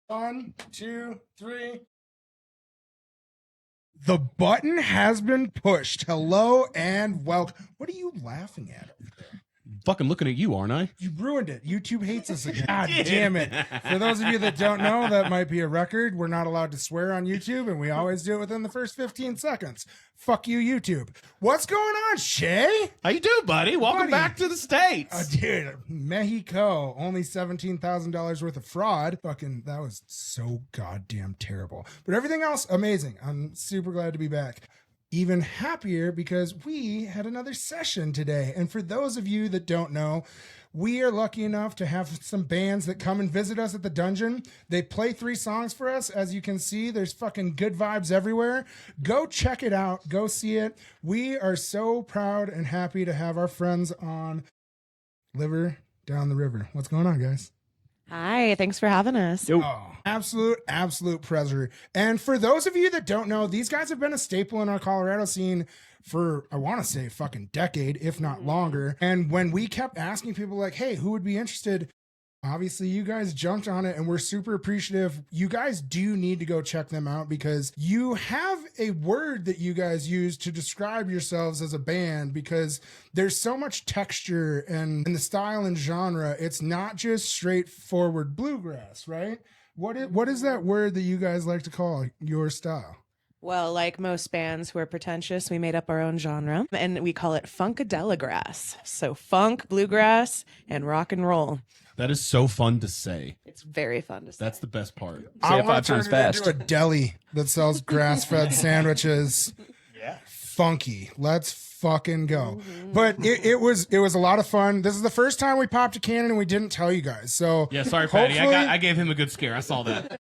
1, 2, 3. The button has been pushed. Hello and welcome. What are you laughing at over there? Fucking looking at you, aren't I? You ruined it. YouTube hates us again. God damn it. For those of you that don't know, that might be a record. We're not allowed to swear on YouTube, and we always do it within the first 15 seconds. Fuck you, YouTube. What's going on, Shay? How you doing, buddy? Welcome back to the States. Dude, Mexico, only $17,000 worth of fraud. Fucking, that was so goddamn terrible. But everything else, amazing. I'm super glad to be back. Even happier because we had another session today. And for those of you that don't know, we are lucky enough to have some bands that come and visit us at the dungeon. They play 3 songs for us. As you can see, there's fucking good vibes everywhere. Go check it out. Go see it. We are so proud and happy to have our friends on Liver Down the River. What's going on, guys? Hi, thanks for having us. Oh, absolute pleasure. And for those of you that don't know, these guys have been a staple in our Colorado scene for, I want to say, fucking decade, if not longer. And when we kept asking people like, hey, who would be interested? Obviously, you guys jumped on it, and we're super appreciative. You guys do need to go check them out because you have a word that you guys use to describe yourselves as a band because there's so much texture and in the style and genre. It's not just straightforward bluegrass, right? What is that word that you guys like to call your style? Well, like most bands, we're pretentious. We made up our own genre, and we call it Funkadeligrass. So funk, bluegrass, and rock and roll. That is so fun to say. It's very fun to say. That's the best part. I want to turn it into a deli that sells grass-fed sandwiches. Yeah. Funky. Let's fucking go. But it was a lot of fun. This is the first time we popped a cannon and we didn't tell you guys. So yeah, sorry, Patty. I gave him a good scare. I saw that.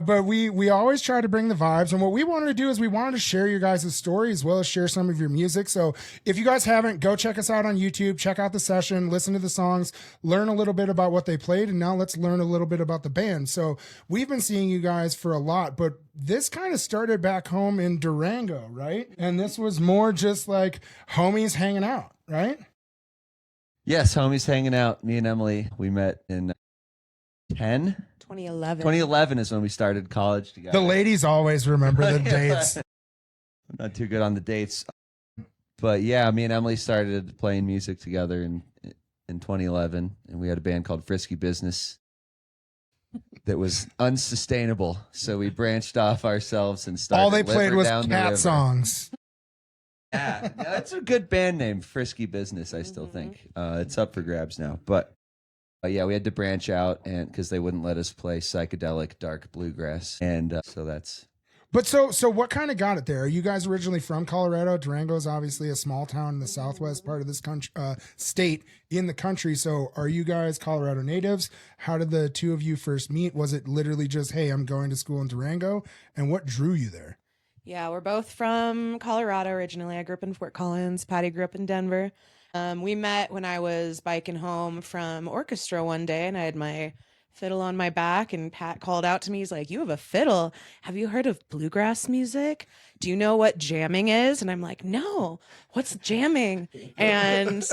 But we always try to bring the vibes, and what we wanted to do is we wanted to share your guys' story as well as share some of your music. So if you guys haven't, go check us out on YouTube, check out the session, listen to the songs, learn a little bit about what they played, and now let's learn a little bit about the band. So we've been seeing you guys for a lot, but this kind of started back home in Durango, right? And this was more just like homies hanging out, right? Yes, homies hanging out. Me and Emily, we met in 2011 is when we started college together. The ladies always remember the dates. I'm not too good on the dates. But yeah, me and Emily started playing music together in 2011, and we had a band called Frisky Business that was unsustainable. So we branched off ourselves and started. All they played was Down cat songs. Yeah, that's a good band name, Frisky Business, I still think. It's up for grabs now. But yeah, we had to branch out, and because they wouldn't let us play psychedelic dark bluegrass, and so that's. But so what kind of got it there? Are you guys originally from Colorado? Durango is obviously a small town in the southwest part of this country, state in the country. So are you guys Colorado natives? How did the two of you first meet? Was it literally just, hey, I'm going to school in Durango? And what drew you there? Yeah, we're both from Colorado originally. I grew up in Fort Collins. Patty grew up in Denver. We met when I was biking home from orchestra one day, and I had my fiddle on my back, and Pat called out to me. He's like, "You have a fiddle. Have you heard of bluegrass music? Do you know what jamming is?" And I'm like, "No, what's jamming?" And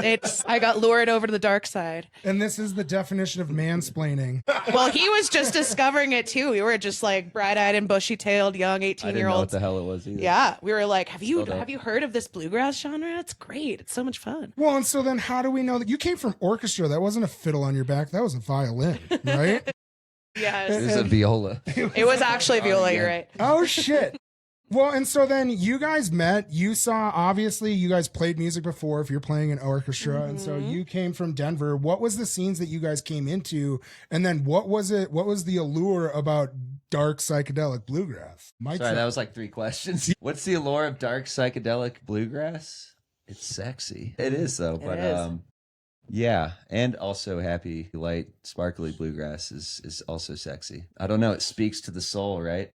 I got lured over to the dark side. And this is the definition of mansplaining. Well, he was just discovering it too. We were just like bright-eyed and bushy-tailed young 18-year-olds. I didn't know what the hell it was either. Yeah, we were like, have you heard of this bluegrass genre? It's great. It's so much fun. Well, and so then how do we know that you came from orchestra? That wasn't a fiddle on your back. That was a violin, right? Yes. It was a viola. It was actually viola, you're right. Oh, shit. Well, and so then you guys met, you saw, obviously you guys played music before if you're playing an orchestra. And so you came from Denver. What was the scenes that you guys came into? And then what was the allure about dark psychedelic bluegrass? Sorry, that was like 3 questions. What's the allure of dark psychedelic bluegrass? It's sexy. It is though, but yeah, and also happy, light, sparkly bluegrass is also sexy. I don't know, it speaks to the soul, right?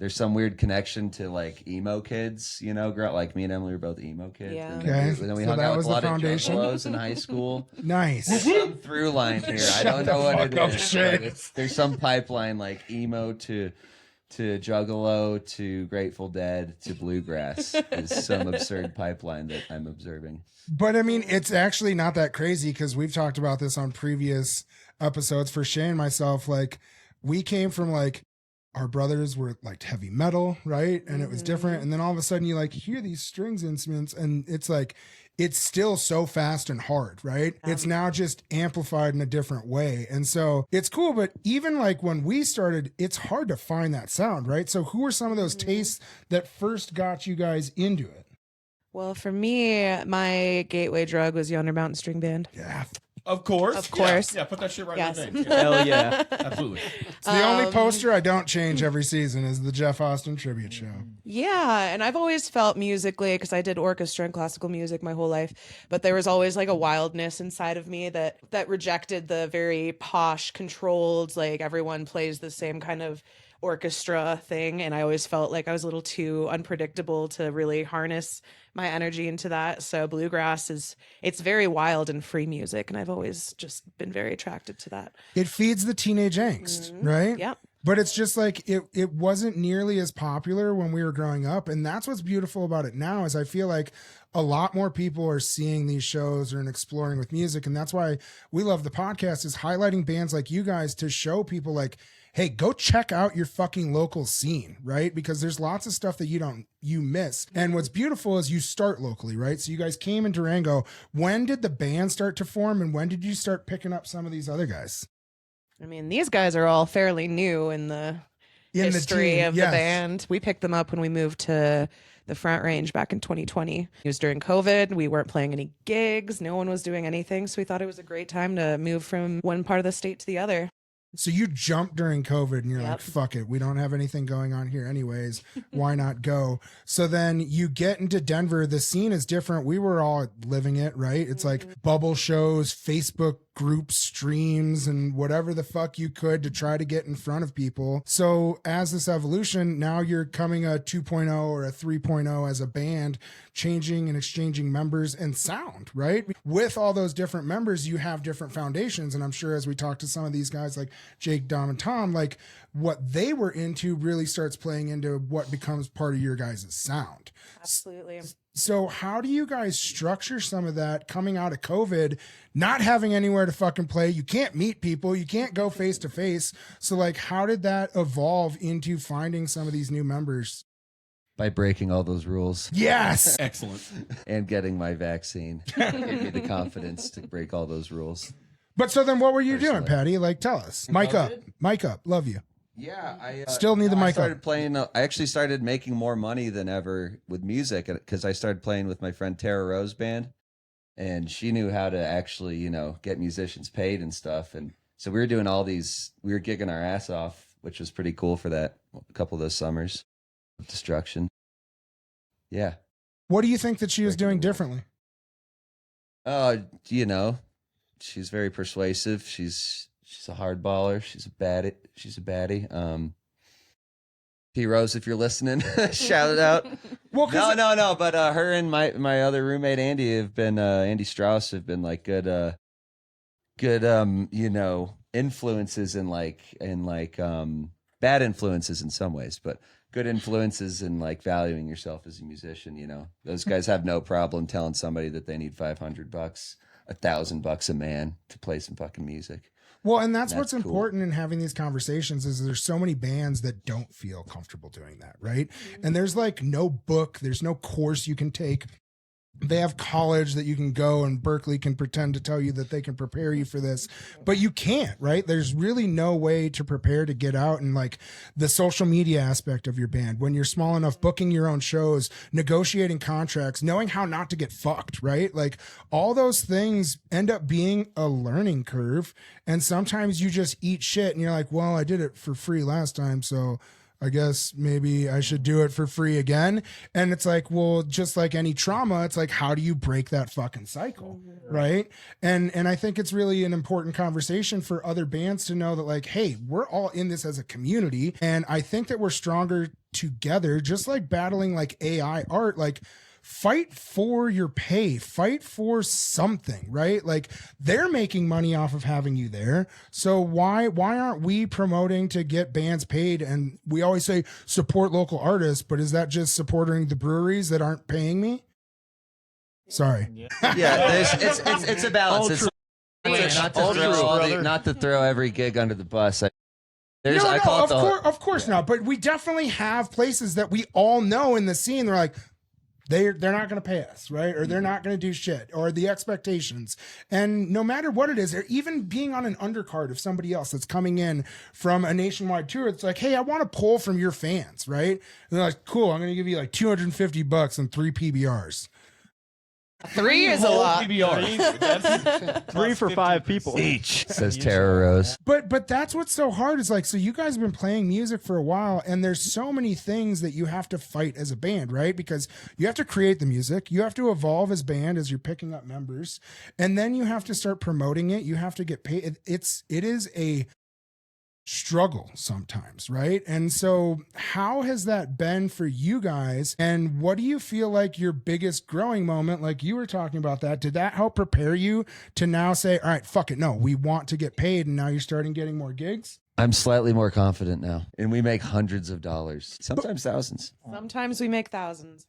There's some weird connection to like emo kids, you know, like me and Emily were both emo kids. Yeah. And Okay. then we So hung that out was with a the lot of foundation? juggalos in high school. Nice. There's some through line here. I don't know what it fuck up, is. Shay. But there's some pipeline like emo to juggalo to Grateful Dead to bluegrass is some absurd pipeline that I'm observing. But I mean, it's actually not that crazy because we've talked about this on previous episodes for Shay and myself. Like, we came from like, our brothers were like heavy metal, right? And it was different. And then all of a sudden you like hear these strings instruments and it's like, it's still so fast and hard, right? It's now just amplified in a different way. And so it's cool, but even like when we started, it's hard to find that sound, right? So who are some of those tastes that first got you guys into it? Well, for me, my gateway drug was Yonder Mountain String Band. Yeah. Of course. Of course. Yeah, put that shit right Yes. in the veins. Hell yeah. Absolutely. It's the only poster I don't change every season is the Jeff Austin tribute show. Yeah, and I've always felt musically, because I did orchestra and classical music my whole life, but there was always like a wildness inside of me that rejected the very posh, controlled, like everyone plays the same kind of orchestra thing, and I always felt like I was a little too unpredictable to really harness my energy into that. So bluegrass it's very wild and free music, and I've always just been very attracted to that. It feeds the teenage angst, right? Yep. But it's just like it wasn't nearly as popular when we were growing up. And that's what's beautiful about it now is I feel like a lot more people are seeing these shows and exploring with music. And that's why we love the podcast is highlighting bands like you guys to show people like, hey, go check out your fucking local scene, right? Because there's lots of stuff that you miss. And what's beautiful is you start locally, right? So you guys came in Durango. When did the band start to form and when did you start picking up some of these other guys? I mean, these guys are all fairly new in the history of the band. We picked them up when we moved to the Front Range back in 2020. It was during COVID. We weren't playing any gigs. No one was doing anything. So we thought it was a great time to move from one part of the state to the other. So you jumped during COVID and you're like, fuck it. We don't have anything going on here anyways. Why not go? So then you get into Denver. The scene is different. We were all living it, right? It's like bubble shows, Facebook group streams, and whatever the fuck you could to try to get in front of people. So as this evolution, now you're coming a 2.0 or a 3.0 as a band, changing and exchanging members and sound, right? With all those different members, you have different foundations. And I'm sure as we talk to some of these guys like Jake, Dom, and Tom, like what they were into really starts playing into what becomes part of your guys' sound. Absolutely. So how do you guys structure some of that coming out of COVID, not having anywhere to fucking play? You can't meet people. You can't go face to face. So like, how did that evolve into finding some of these new members? By breaking all those rules. Yes. Excellent. And getting my vaccine gave me the confidence to break all those rules. But so then what were you doing, Patty? Like, tell us. Mic up. Mic up. Love you. Yeah, I still need the mic. I started playing. I actually started making more money than ever with music because I started playing with my friend Tara Rose band, and she knew how to actually, get musicians paid and stuff. And so we were doing all these. We were gigging our ass off, which was pretty cool for that a couple of those summers of destruction. Yeah. What do you think that she was doing differently? She's very persuasive. She's a hard baller. She's a baddie. P Rose, if you're listening, shout it out. Well, no. But her and my other roommate Andy have been Andy Strauss have been like good influences in bad influences in some ways, but good influences in like valuing yourself as a musician. Those guys have no problem telling somebody that they need $500, $1,000 a man to play some fucking music. Well, and that's what's cool. Important in having these conversations is there's so many bands that don't feel comfortable doing that, right? And there's like no book, there's no course you can take. They have college that you can go and Berkeley can pretend to tell you that they can prepare you for this, but you can't, right? There's really no way to prepare to get out and like the social media aspect of your band. When you're small enough, booking your own shows, negotiating contracts, knowing how not to get fucked, right? Like all those things end up being a learning curve. And sometimes you just eat shit and you're like, well, I did it for free last time, so I guess maybe I should do it for free again. And it's like, well, just like any trauma, it's like, how do you break that fucking cycle? Right. And I think it's really an important conversation for other bands to know that like, hey, we're all in this as a community. And I think that we're stronger together, just like battling like AI art, like fight for your pay, fight for something, right? Like they're making money off of having you there. So why aren't we promoting to get bands paid? And we always say support local artists, but is that just supporting the breweries that aren't paying me? Sorry. Yeah, it's a balance. Not to throw every gig under the bus. Of course not. But we definitely have places that we all know in the scene. They're like, they're not going to pay us, right? Or they're not going to do shit, or the expectations. And no matter what it is, or even being on an undercard of somebody else that's coming in from a nationwide tour, it's like, hey, I want to pull from your fans, right? And they're like, cool, I'm going to give you like $250 and 3 PBRs. 3 is a lot. That's 3 for 5 people each, says Tara Rose. But that's what's so hard is like, so you guys have been playing music for a while, and there's so many things that you have to fight as a band, right? Because you have to create the music, you have to evolve as band as you're picking up members, and then you have to start promoting it. You have to get paid. It is a struggle sometimes, right? And so how has that been for you guys, and what do you feel like your biggest growing moment, like you were talking about that, did that help prepare you to now say, all right, fuck it, no, we want to get paid, and now you're starting getting more gigs? I'm slightly more confident now, and we make hundreds of dollars, sometimes thousands. Sometimes we make thousands.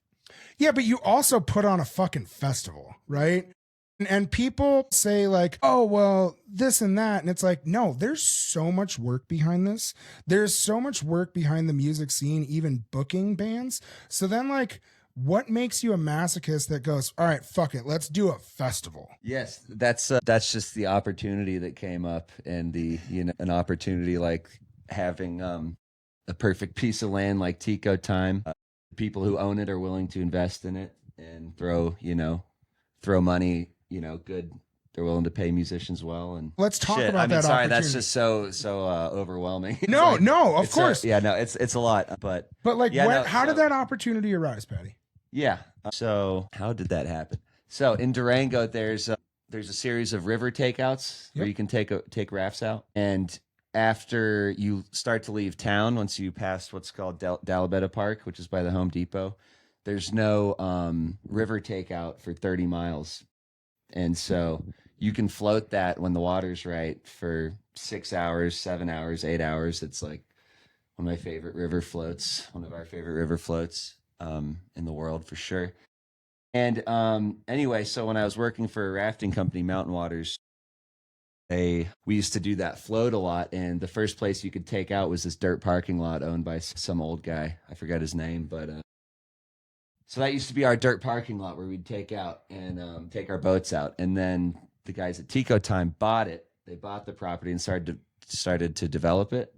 Yeah, but you also put on a fucking festival, right? And people say like, oh, well, this and that. And it's like, no, there's so much work behind this. There's so much work behind the music scene, even booking bands. So then like, what makes you a masochist that goes, all right, fuck it, let's do a festival? Yes, that's just the opportunity that came up, and an opportunity like having a perfect piece of land like Tico Time. People who own it are willing to invest in it and throw money. Good. They're willing to pay musicians well, and let's talk about that. Sorry, that's just so overwhelming. No, of course. It's a lot, but like, how did that opportunity arise, Patty? Yeah. So how did that happen? So in Durango, there's a series of river takeouts where you can take rafts out, and after you start to leave town, once you pass what's called Dalabetta Park, which is by the Home Depot, there's no river takeout for 30 miles. And so you can float that when the water's right for 6 hours, 7 hours, 8 hours. It's like one of my favorite river floats, one of our favorite river floats in the world for sure. And anyway, so when I was working for a rafting company, Mountain Waters, we used to do that float a lot. And the first place you could take out was this dirt parking lot owned by some old guy. I forgot his name, but so that used to be our dirt parking lot where we'd take out and take our boats out. And then the guys at Tico Time bought it. They bought the property and started to develop it.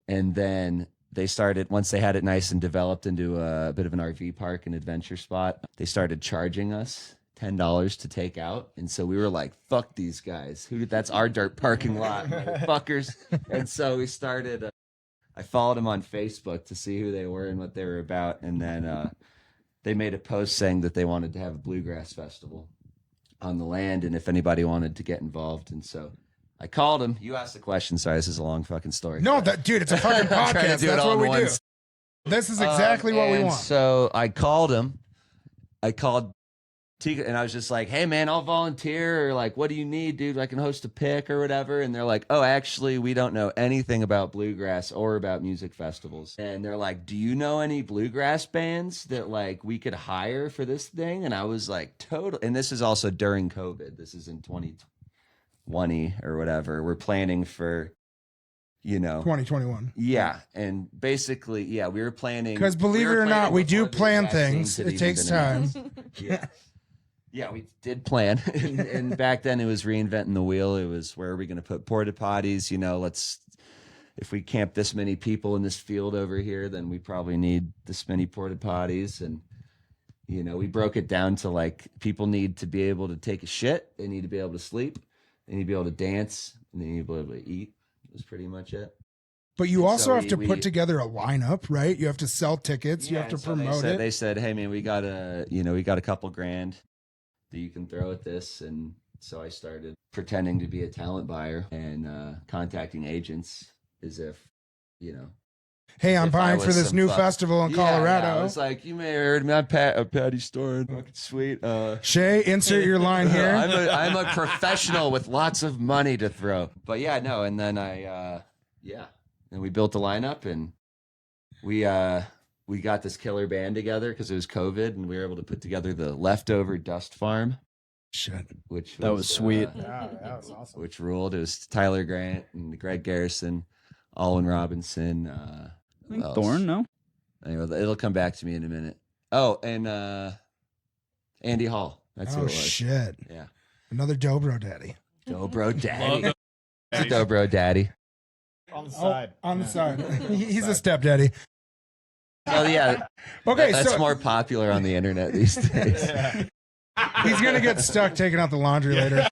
And then they started, once they had it nice and developed into a bit of an RV park and adventure spot, they started charging us $10 to take out. And so we were like, fuck these guys. That's our dirt parking lot, motherfuckers. And so we started, I followed them on Facebook to see who they were and what they were about. And then they made a post saying that they wanted to have a bluegrass festival on the land and if anybody wanted to get involved. And so I called him. You asked the question. Sorry, this is a long fucking story. No, dude, it's a fucking podcast. That's what we do. This is exactly what we want. So I called him. I called Tika, and I was just like, hey, man, I'll volunteer. Or like, what do you need, dude? I can host a pick or whatever. And they're like, oh, actually, we don't know anything about bluegrass or about music festivals. And they're like, do you know any bluegrass bands that like we could hire for this thing? And I was like, total. And this is also during COVID. This is in 2020 or whatever. We're planning for, 2021. Yeah. And basically, yeah, we were planning. Because believe it or not, we do plan things. It takes time. Yeah. Yeah, we did plan. and back then it was reinventing the wheel. It was, where are we going to put porta potties? If we camp this many people in this field over here, then we probably need this many porta potties. And, we broke it down to like, people need to be able to take a shit. They need to be able to sleep. They need to be able to dance. And they need to be able to eat. That was pretty much it. But you also have to put together a lineup, right? You have to sell tickets. You have to promote it. They said, hey man, we got a couple grand that you can throw at this. And so I started pretending to be a talent buyer and contacting agents as if, hey, I'm buying for this new festival in Colorado. Yeah, I was like, you may have heard me. I'm Patty Store. Fucking sweet. Shay, insert your line here. I'm a professional with lots of money to throw. But yeah, no. And then and we built a lineup and we got this killer band together because it was COVID, and we were able to put together the Leftover Dust Farm. Shit. That was sweet. Yeah, that was awesome. Which ruled. It was Tyler Grant and Greg Garrison Alwyn Robinson. I think Thorne, no? Anyway, it'll come back to me in a minute. Oh, and Andy Hall. That's who it was. Shit. Yeah. Another Dobro daddy. Dobro daddy. Love It's a Dobro daddy. On the side. On the side. He's a stepdaddy. Well, yeah. Okay, That's so more popular on the internet these days. Yeah. he's going to get stuck taking out the laundry later.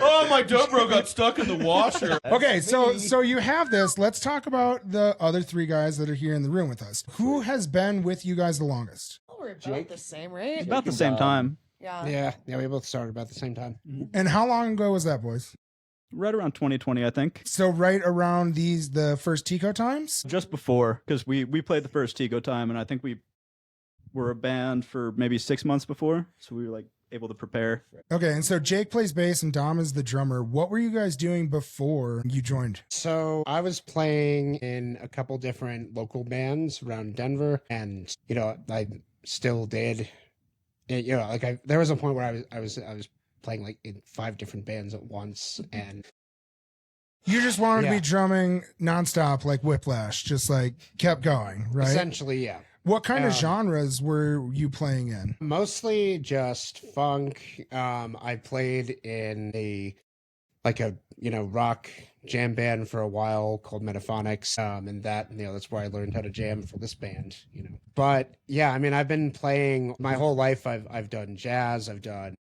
Oh, my Dobro got stuck in the washer. Okay, so you have this. Let's talk about the other three guys that are here in the room with us. Who has been with you guys the longest? Oh, we're about the same, right? About the same time. Yeah. Yeah, we both started about the same time. And how long ago was that, boys? Right around 2020, I think. So right around the first Tico times? Just before, because we played the first Tico time, and I think we were a band for maybe 6 months before, so we were like able to prepare. Okay, and so Jake plays bass and Dom is the drummer. What were you guys doing before you joined? So I was playing in a couple different local bands around Denver, and I still did. There was a point where I was playing like in 5 different bands at once, and You just wanted to Yeah. be drumming nonstop like Whiplash, just like kept going, right? essentially, yeah. What kind of Um, genres were you playing in? Mostly just funk. I played in a rock jam band for a while called Metaphonics. And that's where I learned how to jam for this band, But yeah, I mean, I've been playing my whole life. I've done jazz, I've done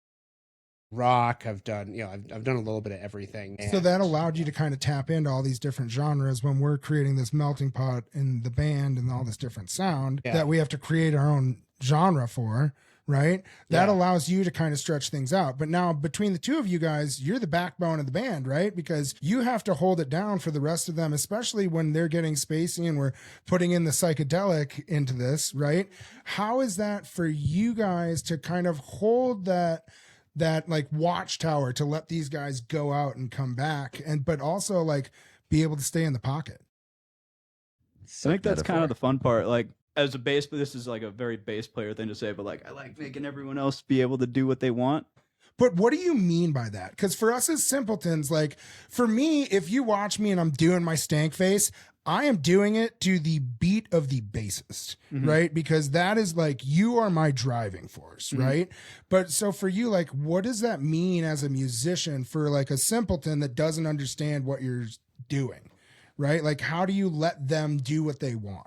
rock, I've done I've done a little bit of everything. So And- that allowed you to kind of tap into all these different genres when we're creating this melting pot in the band and all this different sound Yeah. that we have to create our own genre for, right? That Yeah. allows you to kind of stretch things out. But now between the two of you guys, you're the backbone of the band, right? Because you have to hold it down for the rest of them, especially when they're getting spacey and we're putting in the psychedelic into this, right? How is that for you guys to kind of hold that like watchtower to let these guys go out and come back but also like be able to stay in the pocket? I think that's kind of the fun part. Like, as a bass, this is like a very bass player thing to say, but like, I like making everyone else be able to do what they want. But what do you mean by that? Because for us as simpletons, like for me, if you watch me and I'm doing my stank face, I am doing it to the beat of the bassist, right? Because that is like, you are my driving force, right? But so for you, like, what does that mean as a musician for like a simpleton that doesn't understand what you're doing, right? Like, how do you let them do what they want?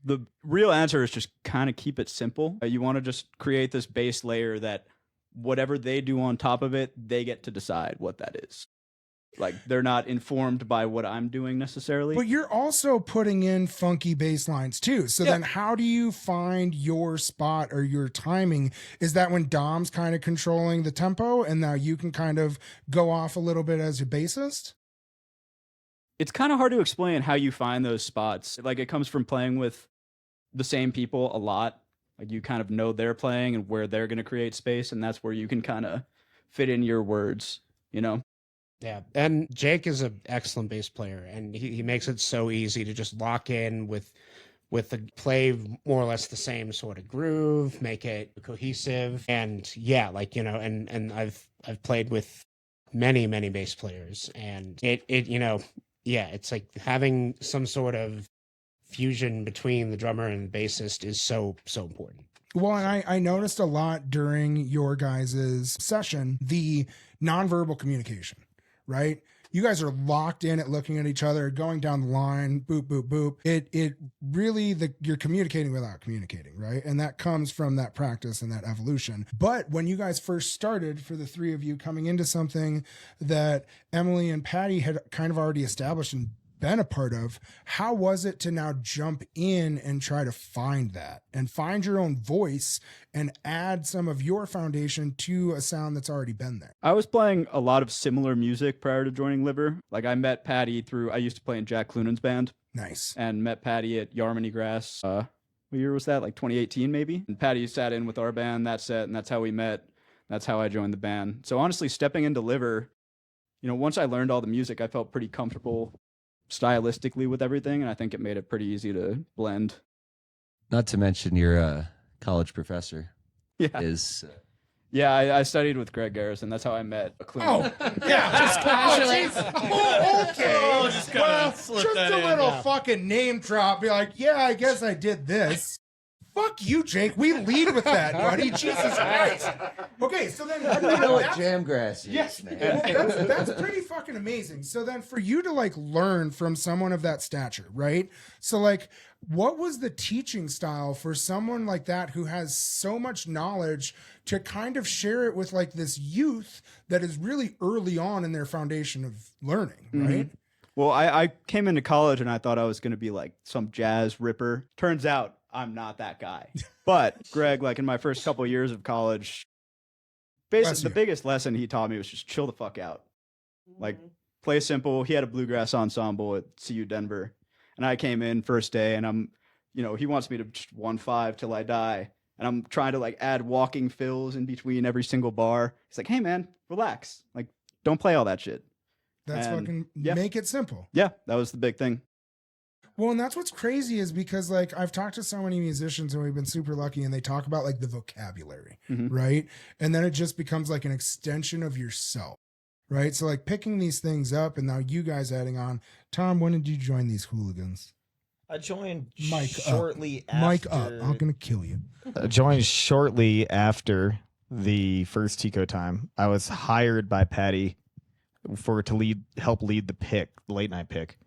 The real answer is just kind of keep it simple. You want to just create this base layer that whatever they do on top of it, they get to decide what that is. Like, they're not informed by what I'm doing necessarily. But you're also putting in funky bass lines too. So then how do you find your spot or your timing? Is that when Dom's kind of controlling the tempo and now you can kind of go off a little bit as a bassist? It's kind of hard to explain how you find those spots. Like, it comes from playing with the same people a lot. Like, you kind of know they're playing and where they're going to create space, and that's where you can kind of fit in your words, Yeah, and Jake is an excellent bass player, and he makes it so easy to just lock in with the play more or less the same sort of groove, make it cohesive, and yeah, and I've played with many bass players, and it's like having some sort of fusion between the drummer and the bassist is so important. Well, and I noticed a lot during your guys' session, the nonverbal communication, right? You guys are locked in at looking at each other, going down the line, boop, boop, boop. It really, you're communicating without communicating, right? And that comes from that practice and that evolution. But when you guys first started, for the three of you coming into something that Emily and Patty had kind of already established and been a part of, how was it to now jump in and try to find that and find your own voice and add some of your foundation to a sound that's already been there? I was playing a lot of similar music prior to joining Liver. Like, I met Patty I used to play in Jack Cloonan's band. Nice. And met Patty at Yarmany-Grass. What year was that? Like 2018 maybe? And Patty sat in with our band that set, and that's how we met. That's how I joined the band. So honestly, stepping into Liver, once I learned all the music, I felt pretty comfortable stylistically with everything, and I think it made it pretty easy to blend. Not to mention your college professor Yeah. is Yeah, I studied with Greg Garrison. That's how I met Akuma. Oh, yeah. Just casually. Okay. Oh, just kinda well, slip just that a in. little fucking name drop. Be like, yeah, I guess I did this. Fuck you, Jake. We lead with that, buddy. Jesus Christ. Okay, so then I don't know what jamgrass is, yes, man. that's pretty fucking amazing. So then for you to like learn from someone of that stature, right? So like what was the teaching style for someone like that who has so much knowledge to kind of share it with like this youth that is really early on in their foundation of learning, right? Well, I came into college and I thought I was going to be like some jazz ripper. Turns out I'm not that guy. But Greg, like in my first couple of years of college, Bless basically you. the biggest lesson he taught me was just chill the fuck out. Like play simple. He had a bluegrass ensemble at CU Denver. And I came in first day and I'm, he wants me to just 1-5 till I die. And I'm trying to like add walking fills in between every single bar. He's like, hey man, relax. Like, don't play all that shit. That's And, fucking yeah. make it simple. Yeah, that was the big thing. Well, and that's what's crazy is because like I've talked to so many musicians and we've been super lucky and they talk about like the vocabulary, right? And then it just becomes like an extension of yourself, right? So like picking these things up and now you guys adding on. Tom, when did you join these hooligans? I joined Mic shortly up. after. Mic up. I'm going to kill you. Joined shortly after the first Tico time. I was hired by Patty to help lead the late night pick.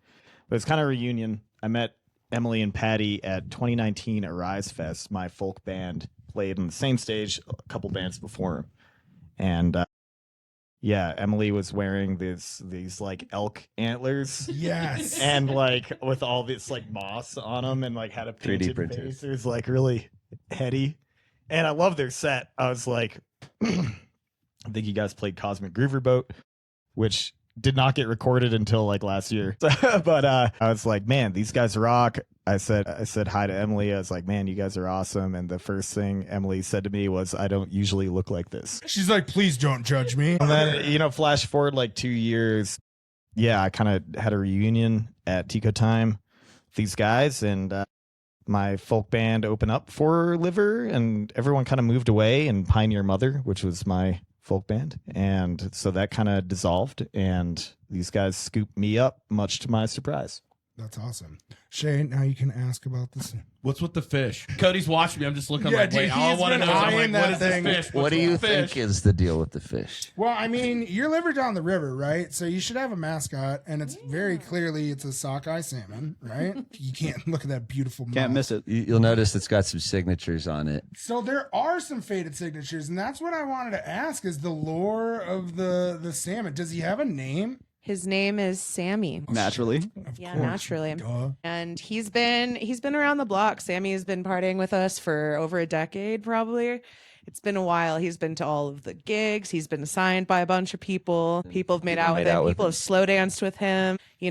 But it's kind of a reunion. I met Emily and Patty at 2019 Arise Fest. My folk band played on the same stage a couple bands before. And yeah, Emily was wearing these like elk antlers. Yes. And like with all this like moss on them and like had a 3D painted printer. face. It was like really heady. And I love their set. I was like, I think you guys played Cosmic Groover Boat, which did not get recorded until like last year. But I was like, man, these guys rock. I said hi to Emily. I was like, man, you guys are awesome. And the first thing Emily said to me was, I don't usually look like this. She's like, please don't judge me. And then, flash forward like 2 years. Yeah, I kind of had a reunion at Tico time with these guys, and my folk band opened up for Liver, and everyone kind of moved away, and Pioneer Mother, which was my folk band. And so that kind of dissolved, and these guys scooped me up, much to my surprise. That's awesome. Shay, now you can ask about this. What's with the fish? Cody's watching me. I'm just looking Yeah, like, wait, dude, all I he's want to been know is, I'm eyeing like, that what is this thing. fish? What What's do with you the think fish? is the deal with the fish? Well, I mean, you're Liver down the river, right? So you should have a mascot, and it's very clearly it's a sockeye salmon, right? You can't look at that beautiful mouth. Can't miss it. You'll notice it's got some signatures on it. So there are some faded signatures, and that's what I wanted to ask: is the lore of the salmon? Does he have a name? His name is Sammy. Naturally. Of Yeah, course. naturally. Duh. And he's been around the block. Sammy has been partying with us for over a decade, probably. It's been a while. He's been to all of the gigs. He's been signed by a bunch of people. People have made out with him. People have slow danced with him. He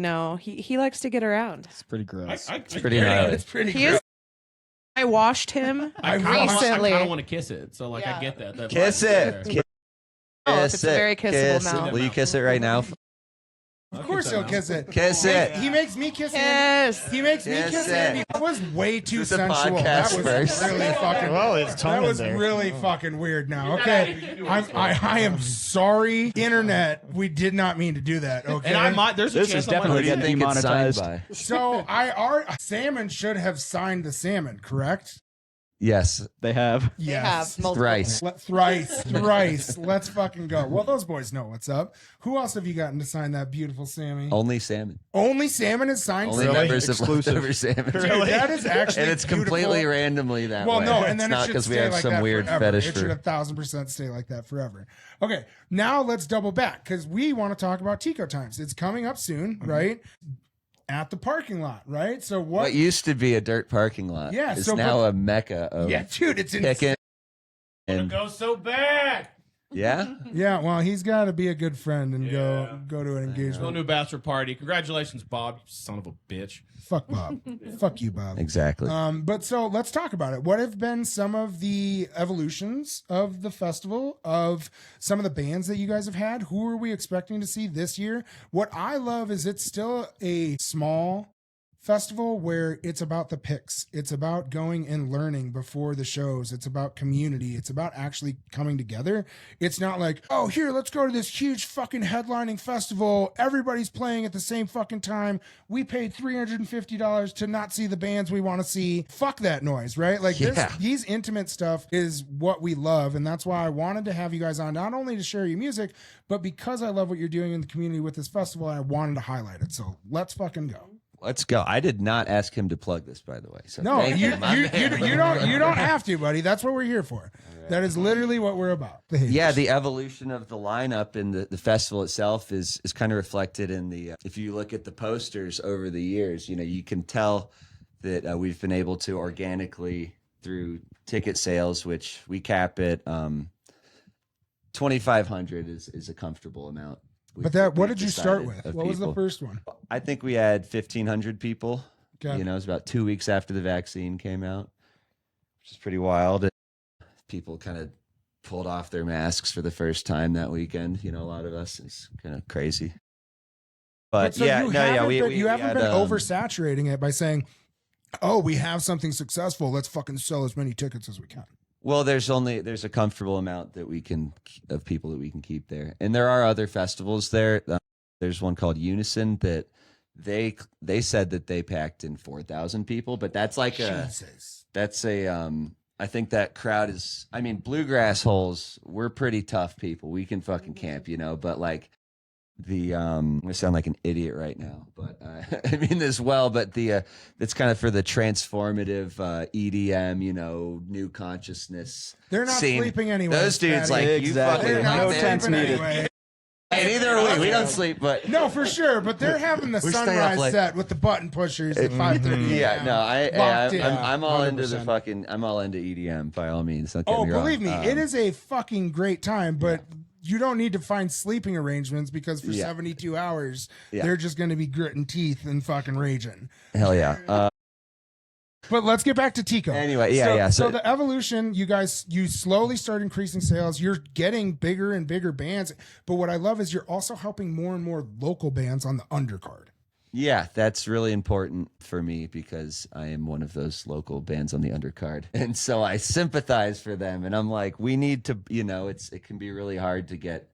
likes to get around. It's pretty gross. It's pretty gnarly. It's pretty. He is. I washed him I recently. kind of want to kiss it. So, like, Yeah. I get that. That Kiss vibe's it. there. Oh, it's a very kissable mouth. Will you kiss it right now? Of course he'll kiss it. Kiss it. He makes me kiss him. Yes. He makes me Kiss kiss it. him. That was way too This is a sensual. podcast That was first. really fucking. Well, it's tongue That in was there. really fucking weird. Now, okay, I am sorry, internet. We did not mean to do that. Okay, And I might, there's a This chance is I might definitely Who do you get think it's signed demonetized. by? So salmon should have signed the salmon, correct? Yes, They have. They Yes. have multiple. thrice. Thrice. Let's fucking go. Well, those boys know what's up. Who else have you gotten to sign that beautiful Sammy? Only salmon. Only salmon is signed. Only Sammy? members Exclusive. of Leftover Salmon. Dude, that is actually And it's beautiful. completely randomly that Well, way. no, and then it's it not should because we stay have like some that weird forever. fetish It should for. 1,000% stay like that forever. Okay, now let's double back because we want to talk about Tico Times. It's coming up soon, right? At the parking lot, right? So What used to be a dirt parking lot Yeah, is so- now a mecca of Yeah, dude, it's picking. insane. It And goes so bad. yeah, Yeah, well, he's got to be a good friend and go to an No engagement. new bachelor party. Congratulations, Bob, you son of a bitch. Fuck Bob. Fuck you, Bob. exactly. But so let's talk about it. What have been some of the evolutions of the festival, of some of the bands that you guys have had? Who are we expecting to see this year? What I love is it's still a small festival where it's about the picks. It's about going and learning before the shows. It's about community. It's about actually coming together. It's not like, oh, here, let's go to this huge fucking headlining festival. Everybody's playing at the same fucking time. We paid $350 to not see the bands we want to see. Fuck that noise, right? Like these intimate stuff is what we love. And that's why I wanted to have you guys on, not only to share your music, but because I love what you're doing in the community with this festival, I wanted to highlight it. So let's fucking go. Let's go. I did not ask him to plug this, by the way. So no, you don't have to, buddy. That's what we're here for. Right. That is literally what we're about. Yeah, the evolution of the lineup and the festival itself is kind of reflected in the. If you look at the posters over the years, you can tell that we've been able to organically through ticket sales, which we cap at 2,500 is a comfortable amount. But what did you start with? What was the first one? I think we had 1,500 people. Okay. It was about 2 weeks after the vaccine came out, which is pretty wild. People kind of pulled off their masks for the first time that weekend. A lot of us. It's kind of crazy. But so you haven't been oversaturating it by saying, oh, we have something successful. Let's fucking sell as many tickets as we can. Well, there's a comfortable amount of people that we can keep there, and there are other festivals there. There's one called Unison that they said that they packed in 4,000 people, but that's like I think that crowd is. I mean, bluegrass holes. We're pretty tough people. We can fucking camp, but like. I'm gonna sound like an idiot right now, but I mean this well. But it's kind of for the transformative EDM, new consciousness. They're not sleeping anyway. Those dudes, like exactly. you fucking no tents needed. Anyway. And neither are we. We don't sleep, but no, for sure. But they're having the sunrise set with the button pushers at 5:30. Yeah, no, I'm all 100%. Into the fucking. I'm all into EDM by all means. Believe me, it is a fucking great time, but. Yeah. You don't need to find sleeping arrangements because for 72 hours, they're just going to be gritting teeth and fucking raging. Hell yeah. But let's get back to Tico. Anyway, So the evolution, you slowly start increasing sales. You're getting bigger and bigger bands. But what I love is you're also helping more and more local bands on the undercard. Yeah, that's really important for me because I am one of those local bands on the undercard. And so I sympathize for them. And I'm like, we need to, it can be really hard to get,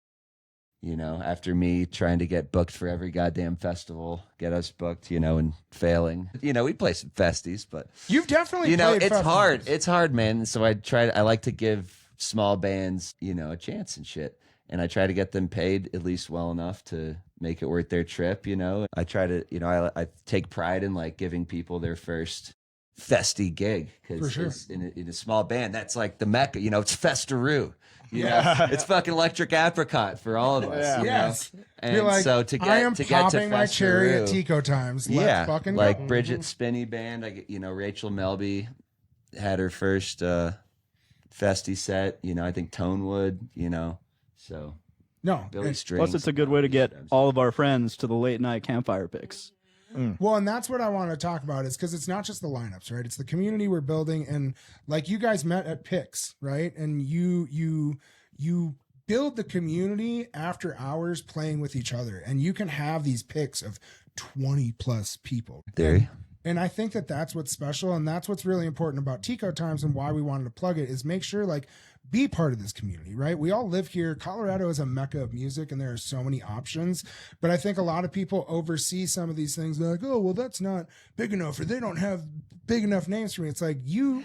after me trying to get booked for every goddamn festival, get us booked, and failing. We play some festies, but you've definitely played it's festivals. hard. It's hard, man. So I like to give small bands, a chance and shit. And I try to get them paid at least well enough to make it worth their trip, I try to, I take pride in like giving people their first festy gig because in a small band, that's like the mecca, it's Festaroo. It's fucking electric apricot for all of us. Yes. And like, so to get to my cherry at Tico times. Let's fucking like go. Bridget Spinney band. I get, Rachel Melby had her first festy set. I think Tonewood. So. No. Billy Strings. Plus, it's a good way to get all of our friends to the late night campfire picks. Well, and that's what I want to talk about is because it's not just the lineups, right? It's the community we're building. And like you guys met at picks, right? And you build the community after hours playing with each other. And you can have these picks of 20 plus people. And I think that's what's special. And that's what's really important about Tico Times and why we wanted to plug it is make sure like be part of this community, right? We all live here. Colorado is a mecca of music and there are so many options. But I think a lot of people oversee some of these things. They're like, oh, well, that's not big enough or they don't have big enough names for me. It's like you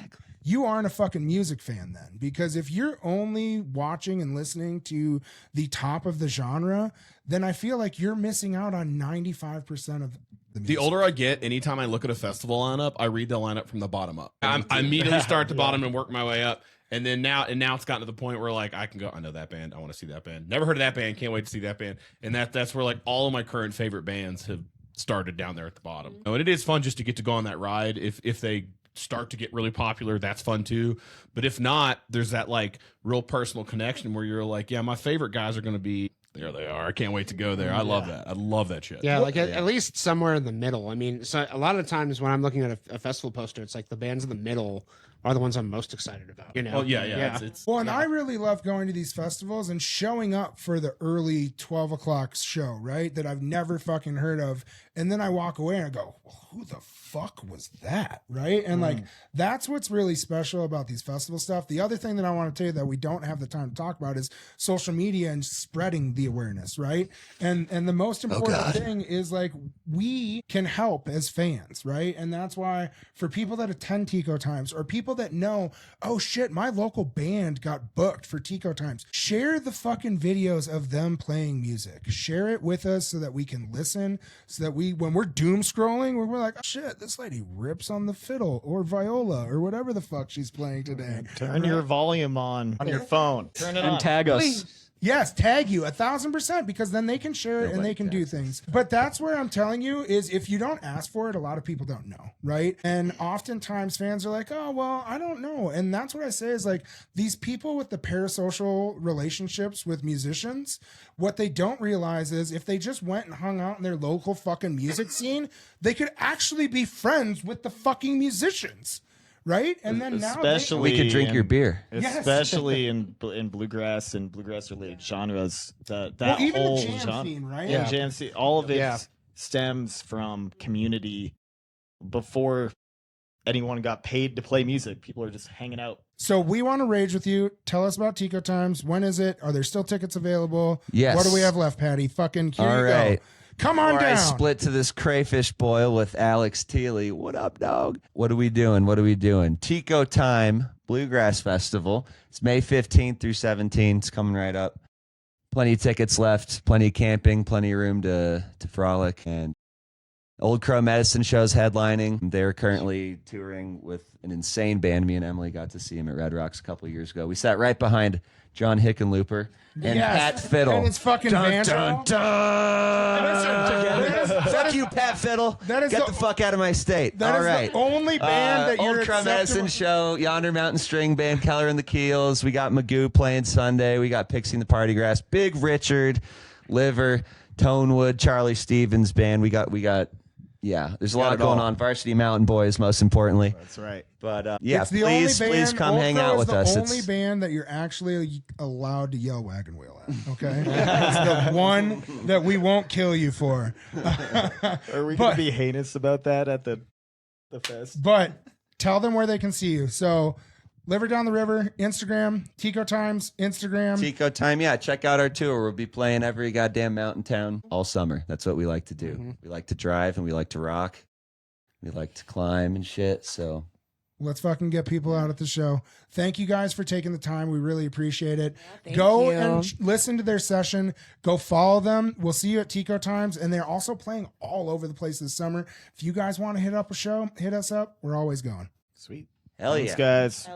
aren't a fucking music fan then. Because if you're only watching and listening to the top of the genre, then I feel like you're missing out on 95% of the older I get, anytime I look at a festival lineup, I read the lineup from the bottom up. I immediately start at the bottom and work my way up. And then now it's gotten to the point where like I can go, I know that band, I want to see that band. Never heard of that band, can't wait to see that band. And that's where like all of my current favorite bands have started down there at the bottom. And it is fun just to get to go on that ride. If they start to get really popular, that's fun too. But if not, there's that like real personal connection where you're like, yeah, my favorite guys are going to be there. They are. I can't wait to go there. I love that. I love that shit. Yeah, like at least somewhere in the middle. I mean, so a lot of times when I'm looking at a festival poster, it's like the bands in the middle are the ones I'm most excited about. You know? Well, yeah. It's Well, and I really love going to these festivals and showing up for the early 12 o'clock show, right? That I've never fucking heard of. And then I walk away and I go, well, who the fuck was that? Right. And like, that's what's really special about these festival stuff. The other thing that I want to tell you that we don't have the time to talk about is social media and spreading the awareness. Right. And the most important thing is like, we can help as fans. Right. And that's why for people that attend Tico Times or people that know, oh shit, my local band got booked for Tico Times, share the fucking videos of them playing music, share it with us so that we can listen, so that when we're doom scrolling, we're like, oh, shit, this lady rips on the fiddle or viola or whatever the fuck she's playing today. Turn your volume on your phone. Turn it on. And tag us. Please. Yes, tag you 1,000% because then they can share it and they can do things. But that's where I'm telling you is if you don't ask for it, a lot of people don't know, right? And oftentimes fans are like, oh, well, I don't know. And that's what I say is like these people with the parasocial relationships with musicians, what they don't realize is if they just went and hung out in their local fucking music scene, they could actually be friends with the fucking musicians. Right, and then especially we could drink your beer, especially in bluegrass and bluegrass related genres. That even whole the jam genre, scene, right? Yeah, jam scene, all of it stems from community. Before anyone got paid to play music, people are just hanging out. So we want to rage with you. Tell us about Tico Times. When is it? Are there still tickets available? Yes. What do we have left, Patty? Fucking here all you right. go. Come on Before down. I split to this crayfish boil with Alex Teely. What up, dog? What are we doing? Tico Time Bluegrass Festival. It's May 15th through 17th. It's coming right up. Plenty of tickets left. Plenty of camping. Plenty of room to frolic. And Old Crow Medicine Show's headlining. They're currently touring with an insane band. Me and Emily got to see him at Red Rocks a couple of years ago. We sat right behind John Hickenlooper and Pat Fiddle. And it's fucking banjo. Fuck you, Pat Fiddle. That is Get the fuck out of my state. That All is right. the only band that you're Old Crow Medicine acceptable. Show, Yonder Mountain String Band, Keller and the Keels. We got Magoo playing Sunday. We got Pixie and the Party Grass, Big Richard, Liver, Tonewood, Charlie Stevens Band. We got. Yeah, there's a lot going on. Varsity Mountain Boys, most importantly. That's right. But yeah, It's the please only band, come Old hang Crow out is with the us. only band that you're actually allowed to yell wagon wheel at. Okay, it's the one that we won't kill you for. Are we going to be heinous about that at the fest? But tell them where they can see you. So, Liver Down the River, Instagram, Tico Times, Instagram. Tico Time, yeah. Check out our tour. We'll be playing every goddamn mountain town all summer. That's what we like to do. We like to drive and we like to rock. We like to climb and shit. So Let's fucking get people out at the show. Thank you guys for taking the time. We really appreciate it. Thank Go you. and listen to their session. Go follow them. We'll see you at Tico Times. And they're also playing all over the place this summer. If you guys want to hit up a show, hit us up. We're always going. Sweet. hell Thanks, yeah. guys.